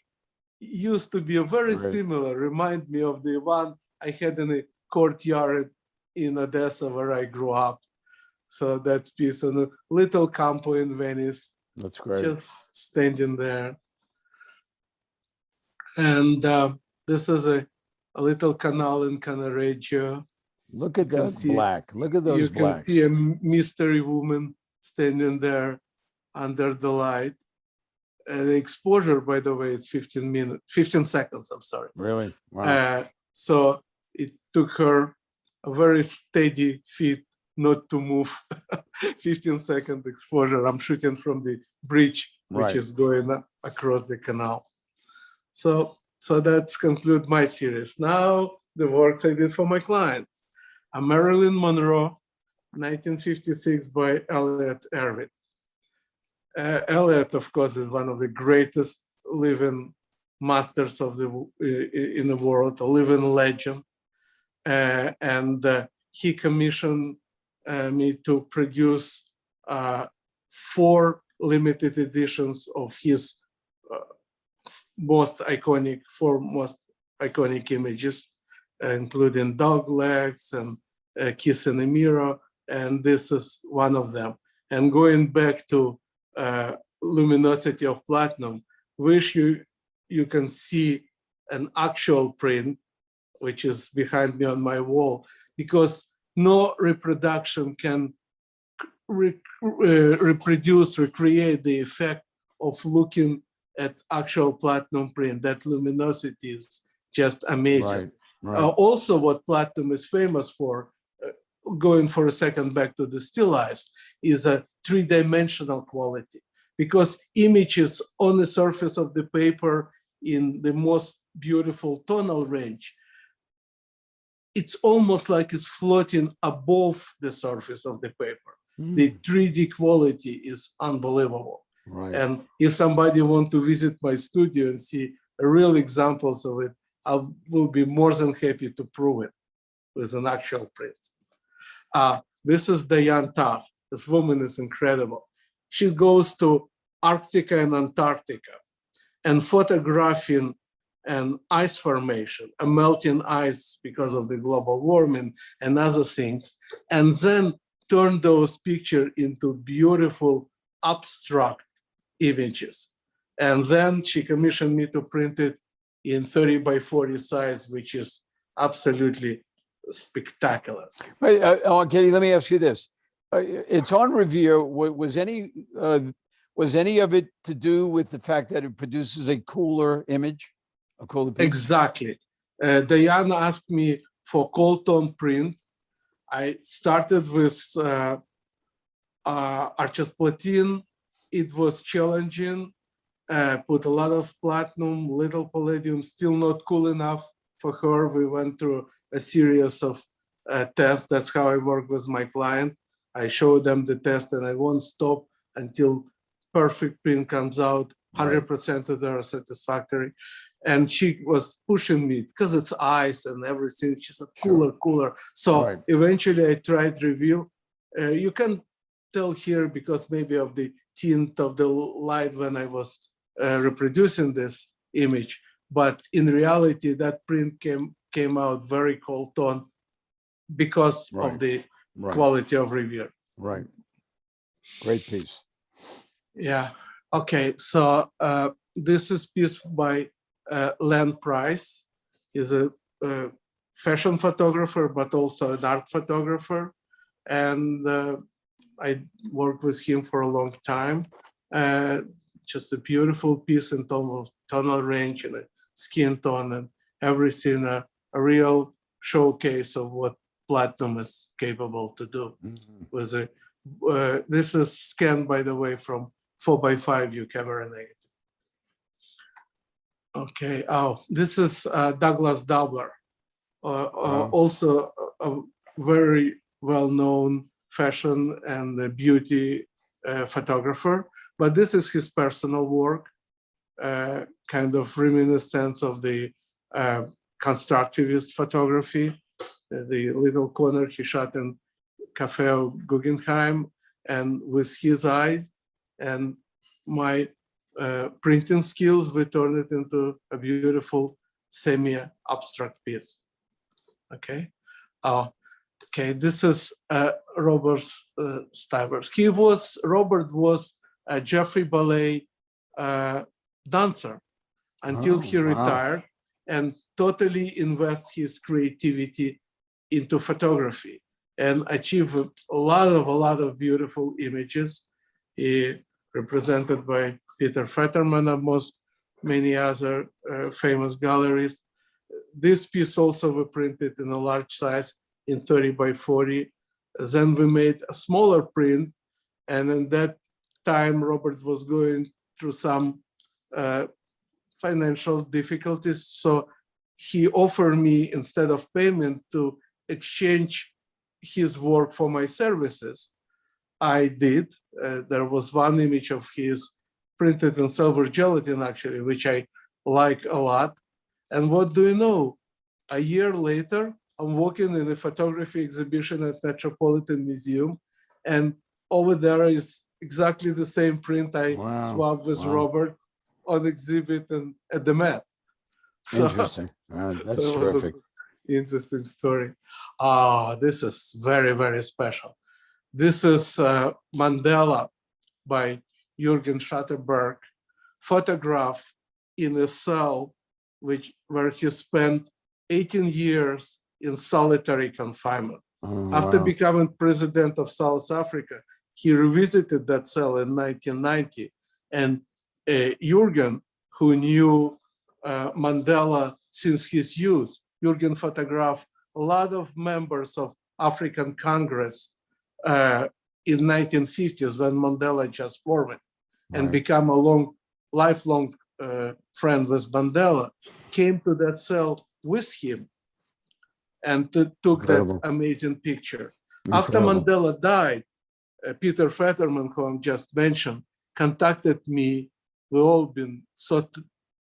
used to be very similar, remind me of the one I had in a courtyard in Odessa where I grew up. So that piece, and a little campo in Venice. That's great. Just standing there. And this is a little canal in Canareggio. Look at that black. Look at those blacks. You can see a mystery woman standing there under the light. And the exposure, by the way, is 15 seconds, I'm sorry. Really? Wow. So it took her a very steady feet not to move. 15-second exposure. I'm shooting from the bridge, which is going across the canal. So that's conclude my series. Now the works I did for my clients. A Marylin Monroe, 1956 by Elliot Erwitt. Elliott, of course, is one of the greatest living masters of in the world, a living legend. And he commissioned me to produce 4 limited editions of his most iconic images, including dog legs and kiss in the mirror, and this is one of them. And going back to luminosity of platinum, which you can see an actual print, which is behind me on my wall, because no reproduction can recreate the effect of looking at actual platinum print. That luminosity is just amazing. Right. Also, what platinum is famous for, going for a second back to the still lifes, is a 3-dimensional quality, because images on the surface of the paper in the most beautiful tonal range, it's almost like it's floating above the surface of the paper. The 3D quality is unbelievable. Right. And if somebody wants to visit my studio and see real examples of it, I will be more than happy to prove it with an actual print. This is Diane Tuft. This woman is incredible. She goes to Arctica and Antarctica and photographing an ice formation, a melting ice because of the global warming and other things, and then turn those pictures into beautiful abstract images. And then she commissioned me to print it in 30 by 40 size, which is absolutely spectacular. Right, Katie, let me ask you this. It's on Revere. Was any of it to do with the fact that it produces a cooler image? A cooler piece? Exactly. Diane asked me for cold tone print. I started with Platine. It was challenging. Put a lot of platinum, little palladium, still not cool enough for her. We went through a series of tests. That's how I work with my client. I show them the test and I won't stop until perfect print comes out, 100% of them are satisfactory. And she was pushing me because it's ice and everything. She said, cooler. So eventually I tried Revere. You can tell here because maybe of the tint of the light when I was reproducing this image. But in reality, that print came out very cold tone because of the quality of Revere. Right. Great piece. Yeah. Okay. So this is piece by Len Price. He's a fashion photographer, but also an art photographer. And I worked with him for a long time. Just a beautiful piece in tonal range and a skin tone and everything, a real showcase of what platinum is capable to do. With this is scanned, by the way, from 4x5 view camera negative. Okay. Oh, this is Douglas Dubler, also a very well-known fashion and beauty photographer. But this is his personal work, kind of reminiscence of the constructivist photography. The little corner he shot in Cafe of Guggenheim, and with his eye and my printing skills, we turned it into a beautiful semi-abstract piece. Okay. Okay, this is Robert Stivers. Robert was a Jeffrey Ballet dancer until he retired and totally invest his creativity into photography and achieve a lot of beautiful images. He represented by Peter Fetterman amongst many other famous galleries. This piece also was printed in a large size in 30x40. Then we made a smaller print, and in that time Robert was going through some financial difficulties, so he offered me, instead of payment, to exchange his work for my services. I did. There was one image of his printed in silver gelatin, actually, which I like a lot. And what do you know? A year later, I'm working in a photography exhibition at Metropolitan Museum, and over there is exactly the same print I swapped with Robert on exhibit and at the Met. So, interesting. That's terrific. Interesting story. This is very, very special. This is Mandela by Juergen Schadeberg, photograph in a cell where he spent 18 years in solitary confinement. After becoming president of South Africa, he revisited that cell in 1990. And Juergen, who knew Mandela since his youth, Juergen photographed a lot of members of African Congress in 1950s when Mandela just formed and become a lifelong friend with Mandela, came to that cell with him and took that amazing picture. After Mandela died, Peter Fetterman, who I just mentioned, contacted me. We've all been so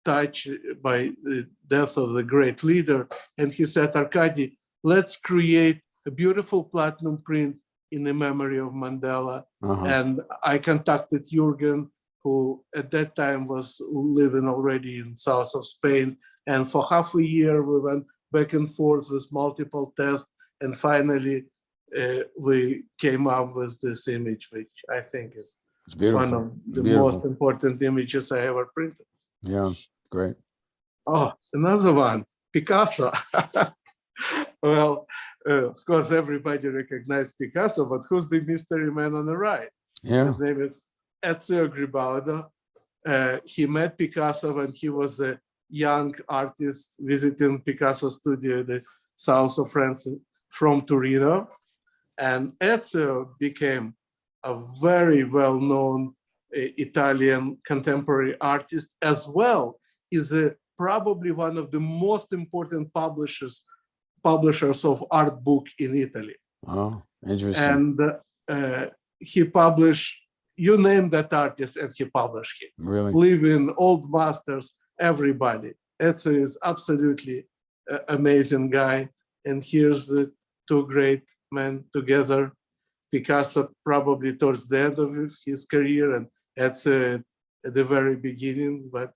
touched by the death of the great leader. And he said, Arkady, let's create a beautiful platinum print in the memory of Mandela. And I contacted Juergen, who at that time was living already in south of Spain. And for half a year, we went back and forth with multiple tests. And finally, we came up with this image, which I think is one of the most important images I ever printed. Yeah, great. Oh, another one, Picasso. Well, of course, everybody recognizes Picasso, but who's the mystery man on the right? His name is Ezio Gribaldo. He met Picasso when he was a young artist visiting Picasso's studio in the south of France from Torino. And Ezio became a very well-known Italian contemporary artist, as well as probably one of the most important publishers of art book in Italy. Oh, interesting. And he published, you name that artist, and he published him. Really? Living, old masters, everybody. Ezio is absolutely amazing guy. And here's the two great men together. Picasso probably towards the end of his career, and Ezio at the very beginning, but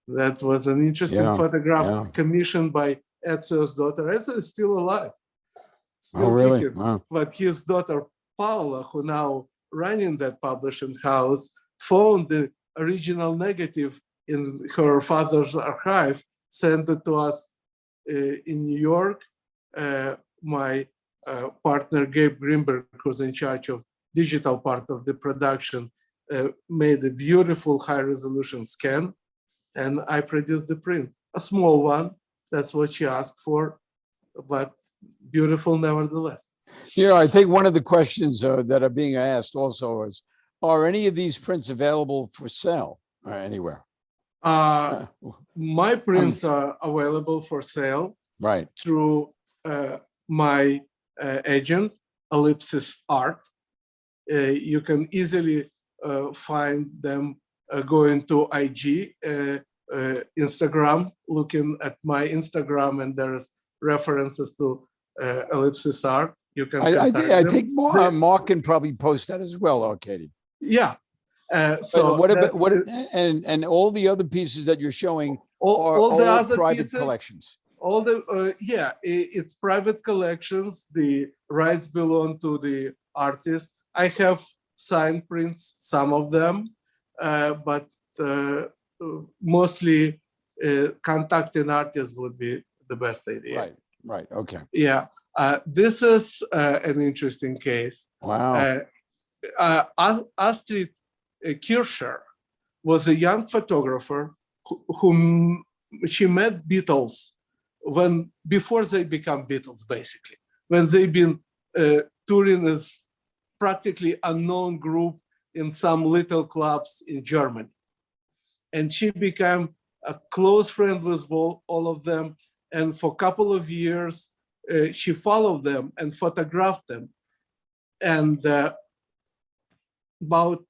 that was an interesting photograph commissioned by Ezio's daughter. Ezio is still alive, still kicking. Wow. But his daughter Paula, who now running that publishing house, found the original negative in her father's archive, sent it to us in New York. My partner Gabe Greenberg, who's in charge of digital part of the production, made a beautiful high-resolution scan, and I produced the print, a small one. That's what she asked for, but beautiful nevertheless. I think one of the questions that are being asked also is, are any of these prints available for sale anywhere? My prints are available for sale through my agent, Ellipsis Art. You can easily find them going to IG, Instagram, looking at my Instagram, and there's references to Ellipsis Art. You can I think Mark can probably post that as well, Arkady. Yeah. So what about and all the other pieces that you're showing all the other private pieces, collections? All the it's private collections. The rights belong to the artist. I have signed prints, some of them, but mostly contacting artists would be the best idea. Right. Okay. Yeah. This is an interesting case. Wow. Astrid Kircher was a young photographer whom she met Beatles before they become Beatles, basically, when they've been touring as practically unknown group in some little clubs in Germany. And she became a close friend with all of them. And for a couple of years, she followed them and photographed them. And about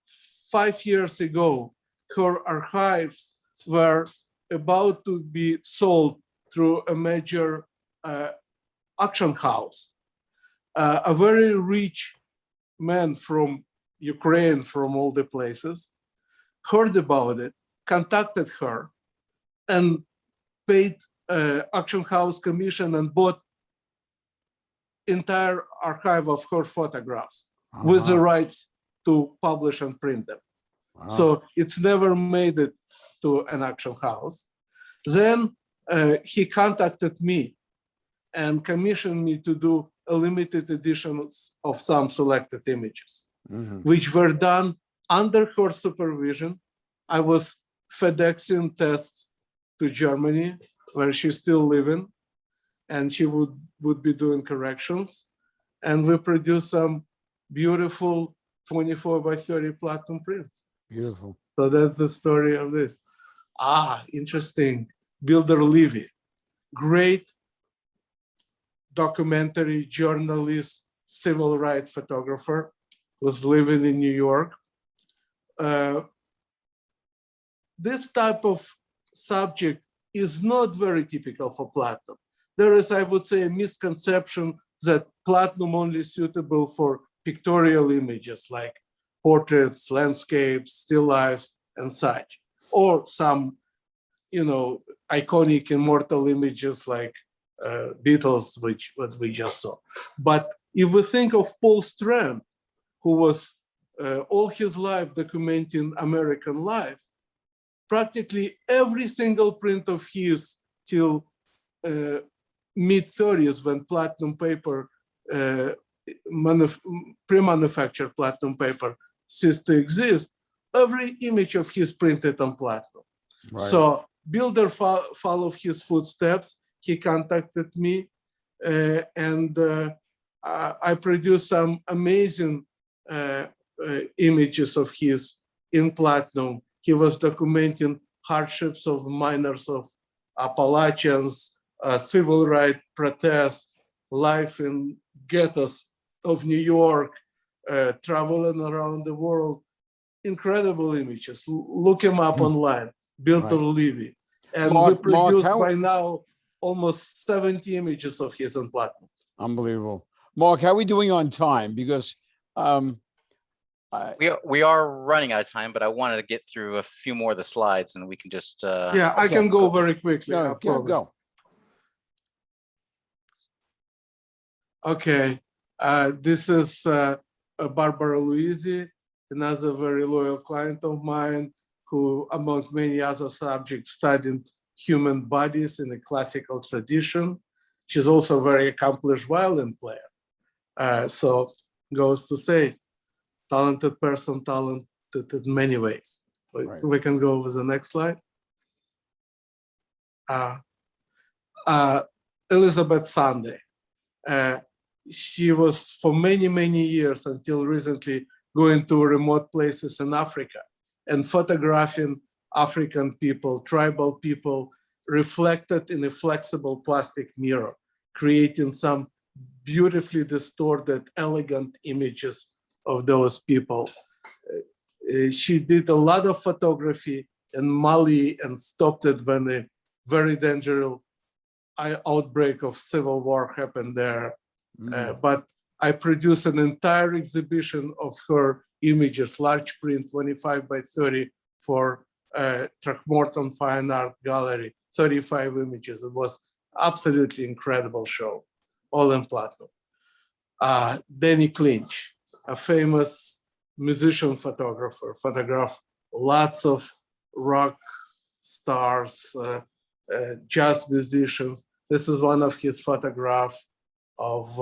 5 years ago, her archives were about to be sold through a major auction house. A very rich man from Ukraine, from all the places, heard about it, contacted her, and paid auction house commission and bought entire archive of her photographs with the rights to publish and print them. So it's never made it to an auction house. Then he contacted me and commissioned me to do a limited editions of some selected images, which were done under her supervision. I was FedExing tests to Germany, where she's still living, and she would be doing corrections. And we produced some beautiful 24 by 30 platinum prints. Beautiful. So that's the story of this. Interesting. Builder Levy, great documentary journalist, civil rights photographer, was living in New York. This type of subject is not very typical for platinum. There is, I would say, a misconception that platinum only suitable for pictorial images like portraits, landscapes, still lifes, and such, or some, iconic immortal images like Beatles, what we just saw. But if we think of Paul Strand, who was all his life documenting American life, practically every single print of his till mid-30s, when platinum paper, pre-manufactured platinum paper ceased to exist, every image of his printed on platinum. Right. So Builder followed his footsteps. He contacted me, and I produced some amazing images of his in platinum. He was documenting hardships of miners of Appalachians, civil rights protests, life in ghettos of New York, traveling around the world. Incredible images. Look him up online, Builder Levy. And we produced by now almost 70 images of his on platinum. Unbelievable. Mark, how are we doing on time? Because We are running out of time, but I wanted to get through a few more of the slides, and we can just. Yeah, I can go very quickly. Go. Okay, this is Barbara Luisi, another very loyal client of mine, who, among many other subjects, studied human bodies in a classical tradition. She's also a very accomplished violin player. So goes to say, talented person, talented in many ways. Right. We can go over the next slide. Elisabeth Sunday. She was for many, many years until recently going to remote places in Africa and photographing African people, tribal people, reflected in a flexible plastic mirror, creating some beautifully distorted, elegant images of those people. She did a lot of photography in Mali and stopped it when a very dangerous outbreak of civil war happened there. But I produced an entire exhibition of her images, large print, 25 by 30 for Throckmorton Fine Art Gallery, 35 images. It was absolutely incredible show, all in platinum. Danny Clinch, a famous musician photographer, photographed lots of rock stars, jazz musicians. This is one of his photographs of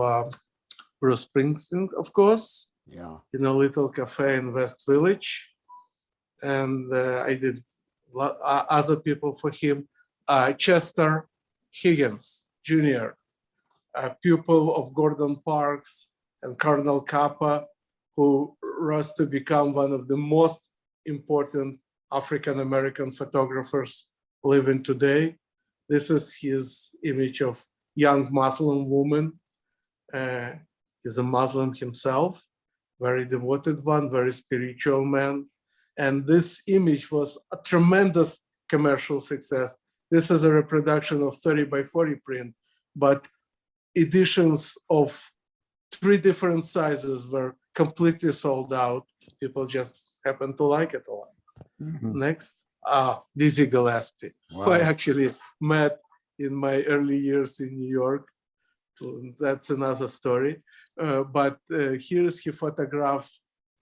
Bruce Springsteen, of course, in a little cafe in West Village. And I did other people for him. Chester Higgins, Jr., a pupil of Gordon Parks and Colonel Kappa, who rose to become one of the most important African-American photographers living today. This is his image of young Muslim woman. He's a Muslim himself, very devoted one, very spiritual man. And this image was a tremendous commercial success. This is a reproduction of 30 by 40 print, but editions of 3 different sizes were completely sold out. People just happened to like it a lot. Next, Dizzy Gillespie, who I actually met in my early years in New York. That's another story. But here's his photograph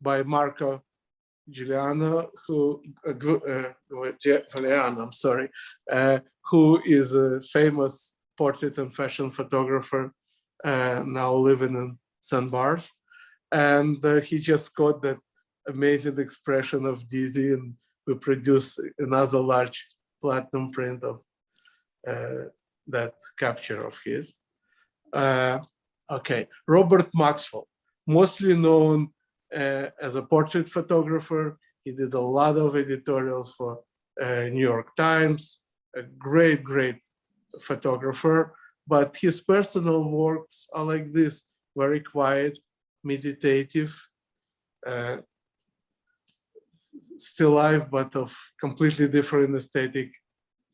by Marco Giuliano, who who is a famous portrait and fashion photographer, now living in St. Barts. And he just caught that amazing expression of Dizzy, and we produced another large platinum print of that capture of his. Okay, Robert Maxwell, mostly known as a portrait photographer. He did a lot of editorials for New York Times, a great, great photographer, but his personal works are like this, very quiet, meditative, still life, but of completely different aesthetic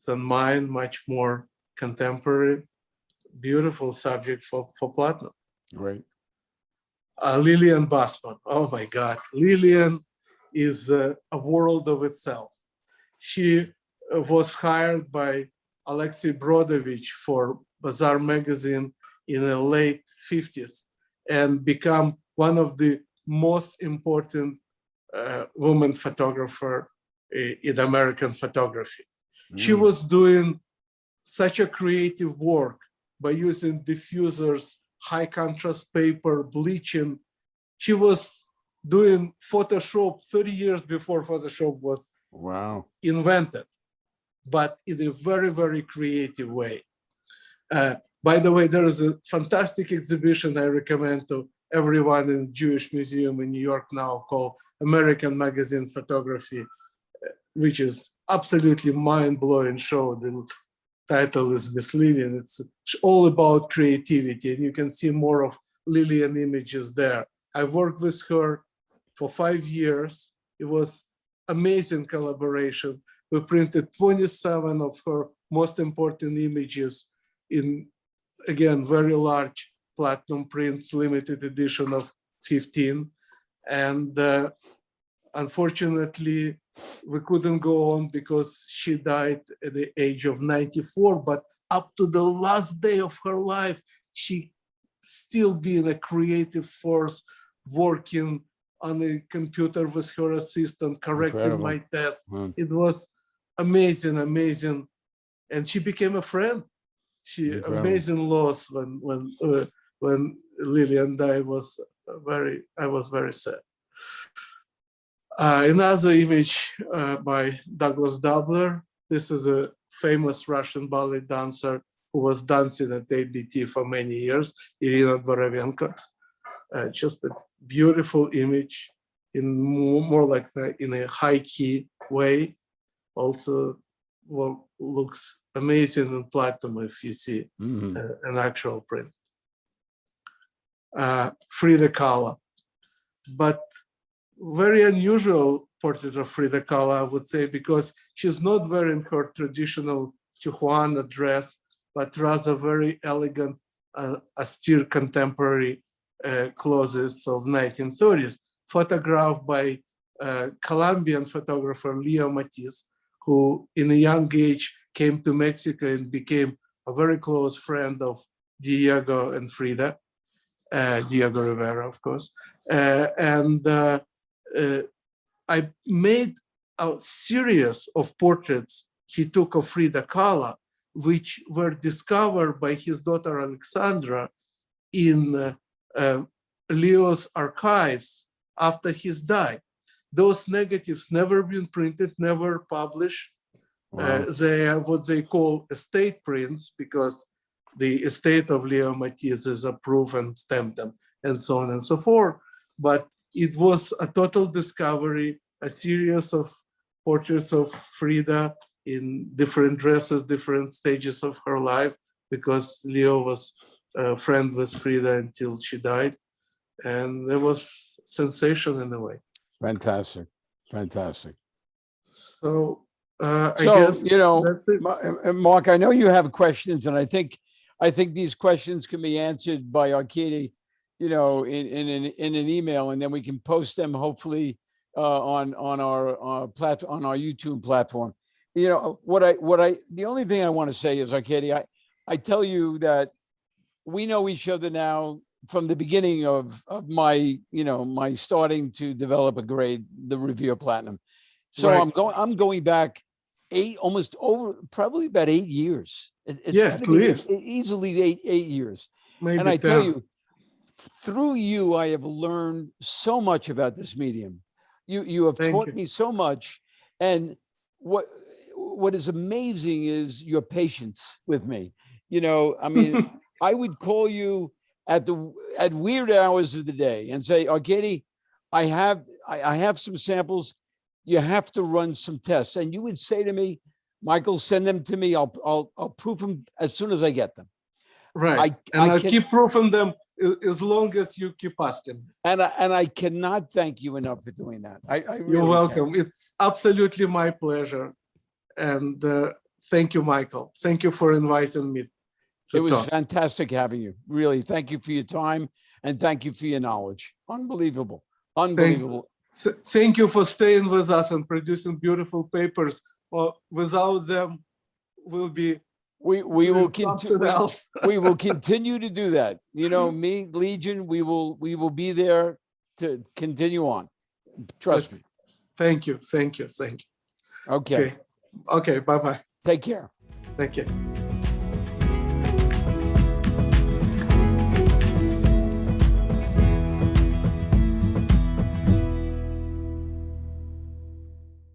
than mine, much more contemporary, beautiful subject for platinum. Great. Lillian Bassman, oh my God, Lillian is a world of itself. She was hired by Alexei Brodovich for Bazaar magazine in the late 50s and become one of the most important woman photographer in American photography. She was doing such a creative work by using diffusers, high contrast paper, bleaching. She was doing Photoshop 30 years before Photoshop was invented, but in a very, very creative way. By the way, there is a fantastic exhibition I recommend to everyone in Jewish Museum in New York now called American Magazine Photography, which is absolutely mind-blowing show. The title is misleading. It's all about creativity, and you can see more of Lillian images there. I worked with her for 5 years. It was amazing collaboration. We printed 27 of her most important images in, again, very large platinum prints, limited edition of 15. And unfortunately, we couldn't go on because she died at the age of 94, but up to the last day of her life, she still being a creative force, working on a computer with her assistant, correcting my tests. It was amazing, amazing. And she became a friend. Amazing loss when Lillian died I was very sad. Another image by Douglas Dubler. This is a famous Russian ballet dancer who was dancing at ABT for many years, Irina Dvorovenko. Just a beautiful image in more like in a high key way. Also, looks amazing in platinum if you see an actual print. Frida Kahlo, but very unusual portrait of Frida Kahlo, I would say, because she's not wearing her traditional Tijuana dress, but rather very elegant, austere contemporary clothes of 1930s, photographed by Colombian photographer Leo Matisse, who in a young age came to Mexico and became a very close friend of Diego and Frida, Diego Rivera, of course. I made a series of portraits he took of Frida Kahlo, which were discovered by his daughter Alexandra in Leo's archives after his death. Those negatives never been printed, never published. Wow. They are what they call estate prints, because the estate of Leo Matisse has approved and stamped them, and so on and so forth. But it was a total discovery, a series of portraits of Frida in different dresses, different stages of her life, because Leo was a friend with Frida until she died. And there was sensation in a way. Fantastic, fantastic. So I guess, you know, Mark, I know you have questions, and I think these questions can be answered by Arkady, you know, in an email, and then we can post them hopefully on our YouTube platform. You know, the only thing I want to say is, Arkady, I tell you that we know each other now from the beginning of my, you know, my starting to develop a grade, the Revere Platinum. So right. I'm going back probably about 8 years. It's at least easily eight years. Maybe and I 10. Tell you, through you, I have learned so much about this medium. You have taught me so much. And what is amazing is your patience with me. You know, I mean, I would call you at weird hours of the day and say, Arkady, I have some samples. You have to run some tests. And you would say to me, Michael, send them to me. I'll proof them as soon as I get them. Right. I'll keep proofing them as long as you keep asking. And I cannot thank you enough for doing that. I really You're welcome. Can. It's absolutely my pleasure. And thank you, Michael. Thank you for inviting me. It was fantastic having you. Really, thank you for your time and thank you for your knowledge. Unbelievable. Unbelievable. Thank you for staying with us and producing beautiful papers. Well, without them, we will continue. We will continue to do that. You know, me, Legion, we will be there to continue on. Trust me. Thank you. Okay. Okay. Bye-bye. Take care. Thank you.